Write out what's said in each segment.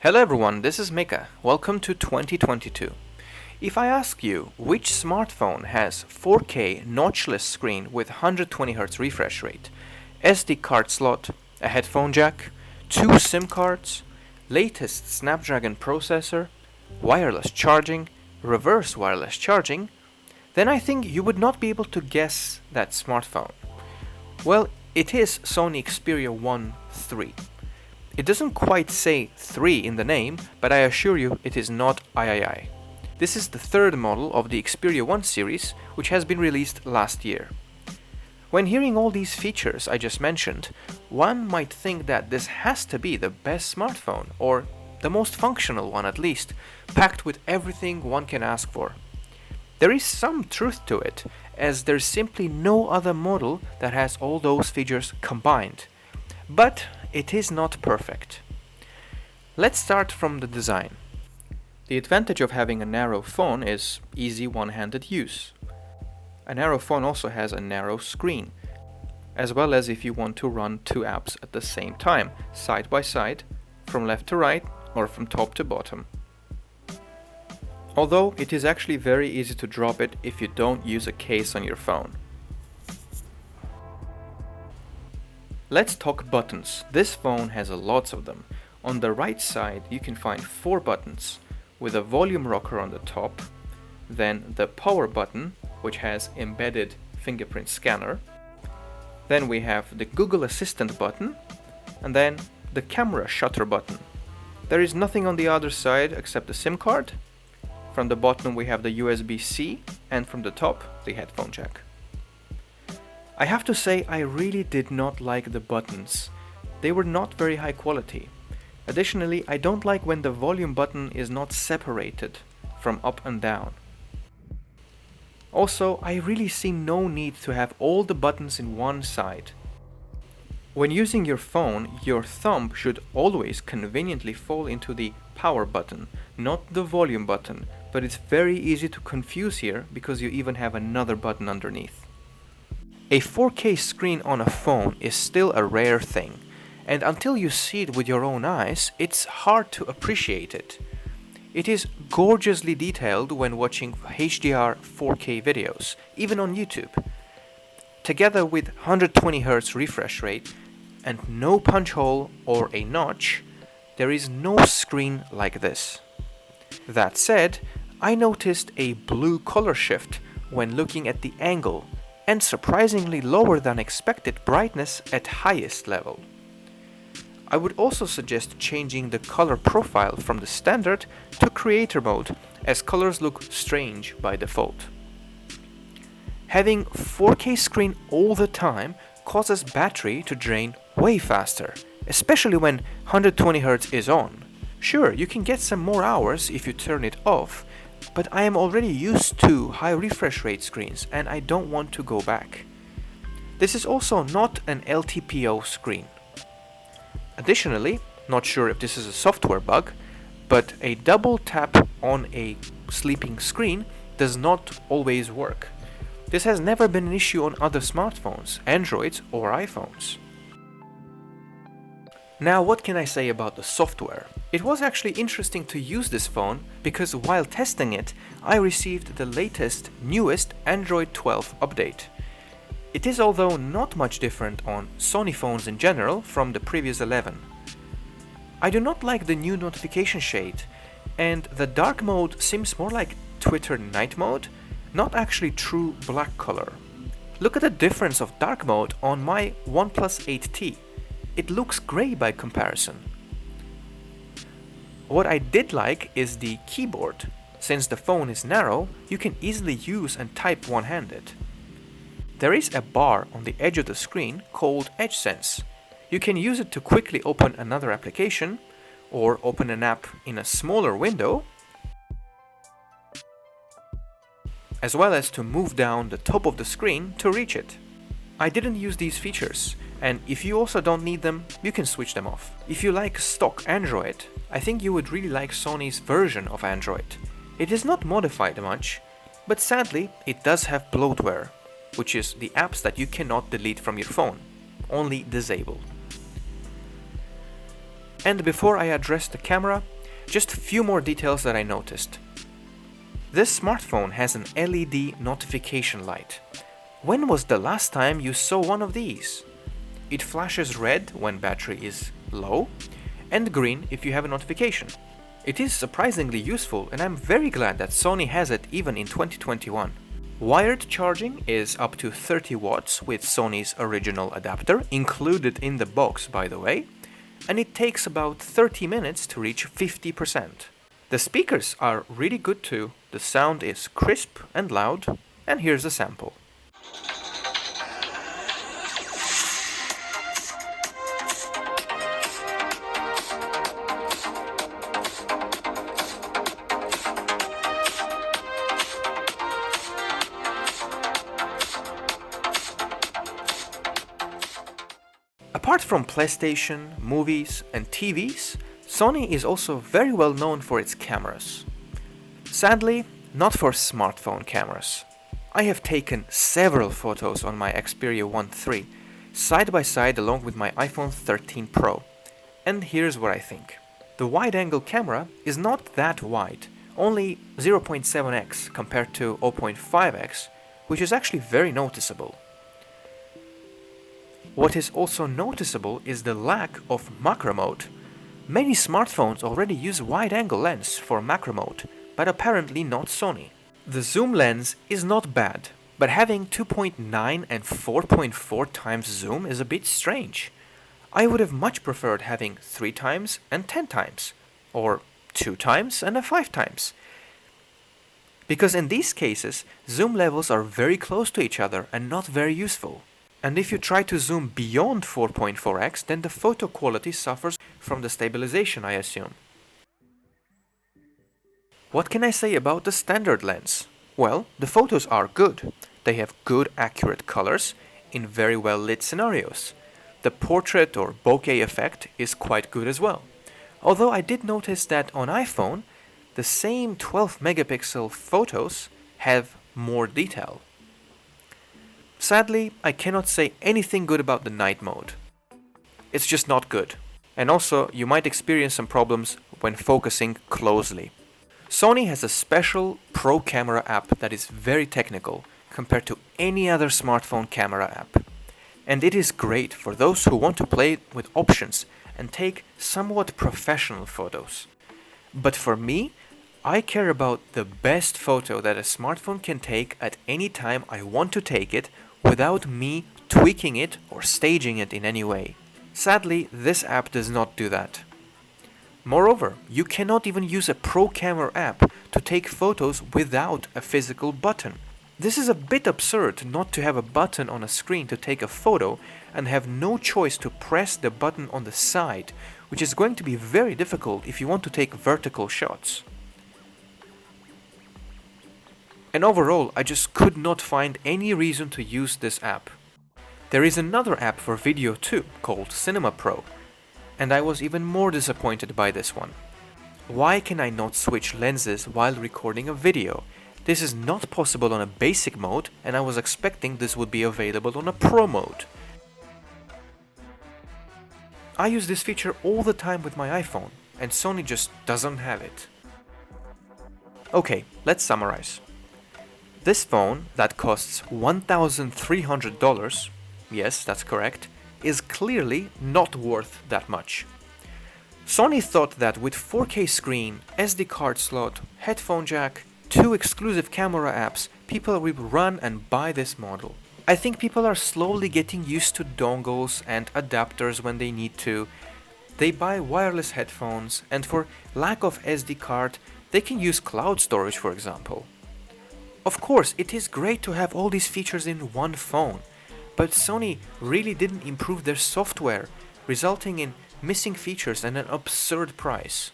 Hello everyone, this is Mika. Welcome to 2022. If I ask you which smartphone has 4K notchless screen with 120Hz refresh rate, SD card slot, a headphone jack, 2 SIM cards, latest Snapdragon processor, wireless charging, reverse wireless charging, then I think you would not be able to guess that smartphone. Well, it is Sony Xperia 1 III. It doesn't quite say 3 in the name, but I assure you it is not III. This is the third model of the Xperia 1 series, which has been released last year. When hearing all these features I just mentioned, one might think that this has to be the best smartphone, or the most functional one at least, packed with everything one can ask for. There is some truth to it, as there's simply no other model that has all those features combined. But it is not perfect. Let's start from the design. The advantage of having a narrow phone is easy one-handed use. A narrow phone also has a narrow screen, as well as if you want to run 2 apps at the same time, side by side, from left to right or from top to bottom. Although it is actually very easy to drop it if you don't use a case on your phone. Let's talk buttons. This phone has lots of them. On the right side you can find 4 buttons, with a volume rocker on the top, then the power button, which has embedded fingerprint scanner, then we have the Google Assistant button, and then the camera shutter button. There is nothing on the other side except the SIM card. From the bottom we have the USB-C, and from the top the headphone jack. I have to say I really did not like the buttons. They were not very high quality. Additionally, I don't like when the volume button is not separated from up and down. Also, I really see no need to have all the buttons in one side. When using your phone, your thumb should always conveniently fall into the power button, not the volume button, but it's very easy to confuse here because you even have another button underneath. A 4K screen on a phone is still a rare thing, and until you see it with your own eyes, it's hard to appreciate it. It is gorgeously detailed when watching HDR 4K videos, even on YouTube. Together with 120Hz refresh rate and no punch hole or a notch, there is no screen like this. That said, I noticed a blue color shift when looking at the angle, and surprisingly lower than expected brightness at highest level. I would also suggest changing the color profile from the standard to creator mode, as colors look strange by default. Having 4K screen all the time causes battery to drain way faster, especially when 120Hz is on. Sure, you can get some more hours if you turn it off, but I am already used to high refresh rate screens and I don't want to go back. This is also not an LTPO screen. Additionally, not sure if this is a software bug, but a double tap on a sleeping screen does not always work. This has never been an issue on other smartphones, Androids or iPhones. Now, what can I say about the software? It was actually interesting to use this phone because while testing it, I received the latest, newest Android 12 update. It is although not much different on Sony phones in general from the previous 11. I do not like the new notification shade, and the dark mode seems more like Twitter night mode, not actually true black color. Look at the difference of dark mode on my OnePlus 8T. It looks grey by comparison. What I did like is the keyboard. Since the phone is narrow, you can easily use and type one-handed. There is a bar on the edge of the screen called Edge Sense. You can use it to quickly open another application, or open an app in a smaller window, as well as to move down the top of the screen to reach it. I didn't use these features, and if you also don't need them, you can switch them off. If you like stock Android, I think you would really like Sony's version of Android. It is not modified much, but sadly it does have bloatware, which is the apps that you cannot delete from your phone, only disable. And before I address the camera, just a few more details that I noticed. This smartphone has an LED notification light. When was the last time you saw one of these? It flashes red when battery is low and green if you have a notification. It is surprisingly useful, and I'm very glad that Sony has it even in 2021. Wired charging is up to 30 watts with Sony's original adapter, included in the box by the way, and it takes about 30 minutes to reach 50%. The speakers are really good too, the sound is crisp and loud, and here's a sample. Apart from PlayStation, movies, and TVs, Sony is also very well known for its cameras. Sadly, not for smartphone cameras. I have taken several photos on my Xperia 1 III, side by side along with my iPhone 13 Pro. And here's what I think. The wide-angle camera is not that wide, only 0.7x compared to 0.5x, which is actually very noticeable. What is also noticeable is the lack of macro mode. Many smartphones already use wide-angle lens for macro mode, but apparently not Sony. The zoom lens is not bad, but having 2.9 and 4.4 times zoom is a bit strange. I would have much preferred having 3 times and 10 times, or 2 times and 5 times. Because in these cases, zoom levels are very close to each other and not very useful. And if you try to zoom beyond 4.4x, then the photo quality suffers from the stabilization, I assume. What can I say about the standard lens? Well, the photos are good. They have good accurate colors in very well lit scenarios. The portrait or bokeh effect is quite good as well. Although I did notice that on iPhone, the same 12 megapixel photos have more detail. Sadly, I cannot say anything good about the night mode. It's just not good. And also, you might experience some problems when focusing closely. Sony has a special Pro Camera app that is very technical compared to any other smartphone camera app. And it is great for those who want to play with options and take somewhat professional photos. But for me, I care about the best photo that a smartphone can take at any time I want to take it without me tweaking it or staging it in any way. Sadly, this app does not do that. Moreover, you cannot even use a Pro Camera app to take photos without a physical button. This is a bit absurd not to have a button on a screen to take a photo and have no choice to press the button on the side, which is going to be very difficult if you want to take vertical shots. And overall, I just could not find any reason to use this app. There is another app for video too, called Cinema Pro, and I was even more disappointed by this one. Why can I not switch lenses while recording a video? This is not possible on a basic mode, and I was expecting this would be available on a Pro mode. I use this feature all the time with my iPhone, and Sony just doesn't have it. Okay, let's summarize. This phone, that costs $1,300, yes, that's correct, is clearly not worth that much. Sony thought that with 4K screen, SD card slot, headphone jack, 2 exclusive camera apps, people will run and buy this model. I think people are slowly getting used to dongles and adapters when they need to. They buy wireless headphones, and for lack of SD card, they can use cloud storage, for example. Of course, it is great to have all these features in one phone, but Sony really didn't improve their software, resulting in missing features and an absurd price.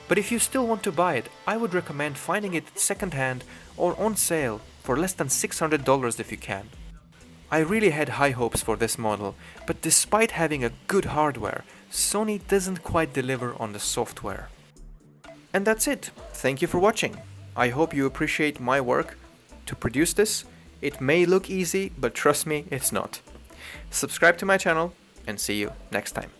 But if you still want to buy it, I would recommend finding it secondhand or on sale for less than $600 if you can. I really had high hopes for this model, but despite having a good hardware, Sony doesn't quite deliver on the software. And that's it. Thank you for watching. I hope you appreciate my work to produce this. It may look easy, but trust me, it's not. Subscribe to my channel and see you next time.